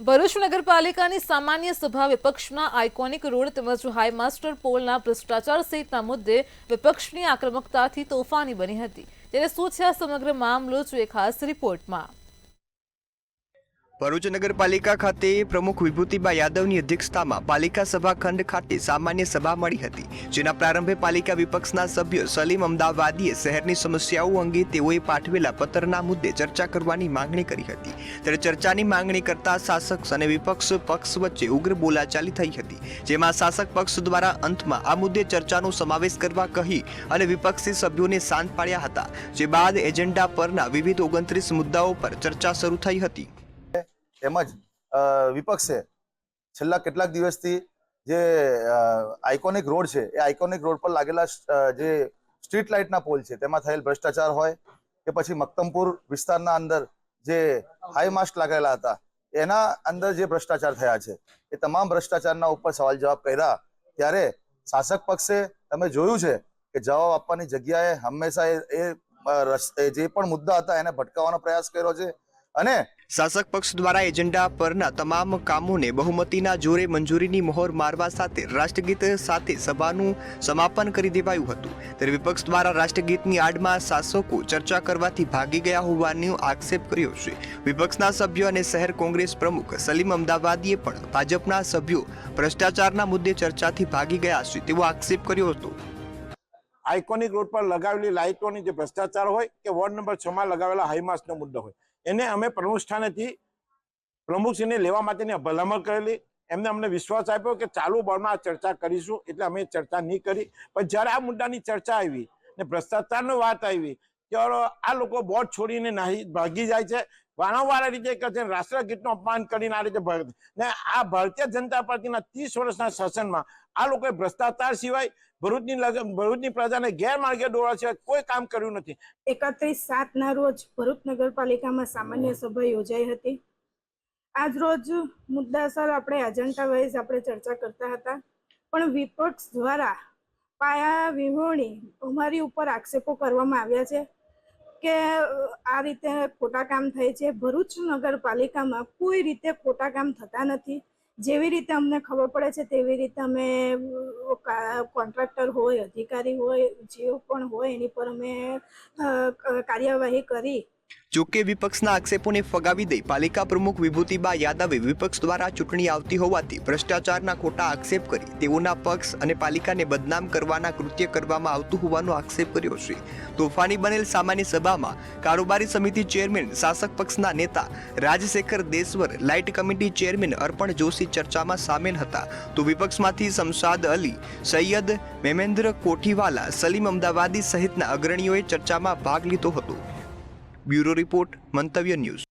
ભરૂચ નગરપાલિકાની સામાન્ય સભા વિપક્ષના આઇકોનિક રોડ તેમજ હાઈ માસ્ટર પોલના ભ્રષ્ટાચાર સહિતના મુદ્દે વિપક્ષની આક્રમકતાથી તોફાની બની હતી। ત્યારે શું છે આ સમગ્ર મામલો જોઈએ ખાસ રિપોર્ટમાં। ભરૂચ નગરપાલિકા ખાતે પ્રમુખ વિભૂતિબા યાદવની અધ્યક્ષતામાં પાલિકા સભાખંડ ખાતે સામાન્ય સભા મળી હતી, જેના પ્રારંભે પાલિકા વિપક્ષના સભ્ય સલીમ અમદાવાદીએ શહેરની સમસ્યાઓ અંગે તેઓએ પાઠવેલા પત્રના મુદ્દે ચર્ચા કરવાની માંગણી કરી હતી। ત્યારે ચર્ચાની માંગણી કરતા શાસક અને વિપક્ષ પક્ષ વચ્ચે ઉગ્ર બોલાચાલી થઈ હતી, જેમાં શાસક પક્ષ દ્વારા અંતમાં આ મુદ્દે ચર્ચાનો સમાવેશ કરવા કહી અને વિપક્ષી સભ્યોને શાંત પાડ્યા હતા, જે બાદ એજન્ડા પરના વિવિધ 29 મુદ્દાઓ પર ચર્ચા શરૂ થઈ હતી। તેમજ વિપક્ષે છેલ્લા કેટલાક દિવસથી જે આઇકોનિક રોડ છે એ આઇકોનિક રોડ પર લાગેલા જે સ્ટ્રીટ લાઇટના પોલ છે તેમાં થયેલ ભ્રષ્ટાચાર હોય કે પછી મક્તમપુર વિસ્તારના અંદર જે હાઈ માસ્ટ લાગેલા હતા એના અંદર જે ભ્રષ્ટાચાર થયા છે એ તમામ ભ્રષ્ટાચારના ઉપર સવાલ જવાબ કર્યા। ત્યારે શાસક પક્ષે તમે જોયું છે કે જવાબ આપવાની જગ્યાએ હંમેશા એ જે પણ મુદ્દા હતા એને ભટકાવવાનો પ્રયાસ કર્યો છે અને શાસક પક્ષ દ્વારા એજન્ડા પરના તમામ કામોને બહુમતીના જોરે મંજૂરીની મહોર મારવા સાથે રાષ્ટ્રગીત સાથે સભાનું સમાપન કરી દેવાયું હતું। ત્યારે વિપક્ષ દ્વારા રાષ્ટ્રગીતની આડમાં શાસકો ચર્ચા કરવાથી ભાગી ગયા હોવાનો આક્ષેપ કર્યો છે। વિપક્ષના સભ્યો અને શહેર કોંગ્રેસ પ્રમુખ સલીમ અમદાવાદીએ પણ ભાજપના સભ્યો ભ્રષ્ટાચારના મુદ્દે ચર્ચાથી ભાગી ગયા છે તેવો આક્ષેપ કર્યો હતો। આઇકોનિક રોડ પર લગાવેલી લાઇટોની જે ભ્રષ્ટાચાર હોય કે વોર્ડ નંબર 6 માં લગાવેલા હાઈમાસ્ટનો મુદ્દો હોય એને અમે પ્રમુખ સ્થાનેથી પ્રમુખશ્રીને લેવા માટેની ભલામણ કરેલી। એમને અમને વિશ્વાસ આપ્યો કે ચાલુ બોર્ડમાં ચર્ચા કરીશું, એટલે અમે ચર્ચા નહીં કરી। પણ જ્યારે આ મુદ્દાની ચર્ચા આવી ને ભ્રષ્ટાચારની વાત આવી ત્યારે આ લોકો બોર્ડ છોડીને ભાગી જાય છે, વારંવાર આ રીતે કહે છે, રાષ્ટ્રગીતનું અપમાન કરીને આ રીતે ને આ ભારતીય જનતા પાર્ટીના 30 વર્ષના શાસનમાં આ લોકોએ ભ્રષ્ટાચાર સિવાય ભરૂચની પ્રજાને ગેરમાર્ગે દોરવા સિવાય કોઈ કામ કર્યું નથી। 31/7 રોજ ભરૂચ નગરપાલિકામાં સામાન્ય સભા યોજાઈ હતી। આજ રોજ મુદ્દાસર આપણે એજન્ડા વાઇઝ આપણે ચર્ચા કરતા હતા, પણ વિપક્ષ દ્વારા પાયા વિહોણી અમારી ઉપર આક્ષેપો કરવામાં આવ્યા છે કે આ રીતે ખોટા કામ થાય છે। ભરૂચ નગરપાલિકામાં કોઈ રીતે ખોટા કામ થતા નથી। જેવી રીતે અમને ખબર પડે છે તેવી રીતે અમે કોન્ટ્રાક્ટર હોય, અધિકારી હોય, જે પણ હોય એની પર અમે કાર્યવાહી કરી। જોકે વિપક્ષના આક્ષેપોને ફગાવી દઈ પાલિકા પ્રમુખ વિભૂતિબા યાદવે વિપક્ષ દ્વારા ચૂંટણી આવતી હોવાથી ભ્રષ્ટાચારના ખોટા આક્ષેપ કરી તેઓના પક્ષ અને પાલિકાને બદનામ કરવાના કૃત્ય કરવામાં આવતું હોવાનો આક્ષેપ કર્યો છે। તોફાની બનેલ સામાન્ય સભામાં કારોબારી સમિતિ ચેરમેન શાસક પક્ષના નેતા રાજશેખર દેશવર, લાઇટ કમિટી ચેરમેન અર્પણ જોશી ચર્ચામાં સામેલ હતા, તો વિપક્ષમાંથી શમશાદ અલી, સૈયદ મેમેન્દ્ર કોઠીવાલા, સલીમ અમદાવાદી સહિતના અગ્રણીઓએ ચર્ચામાં ભાગ લીધો હતો। બ્યુરો રિપોર્ટ, મંતવ્ય ન્યૂઝ।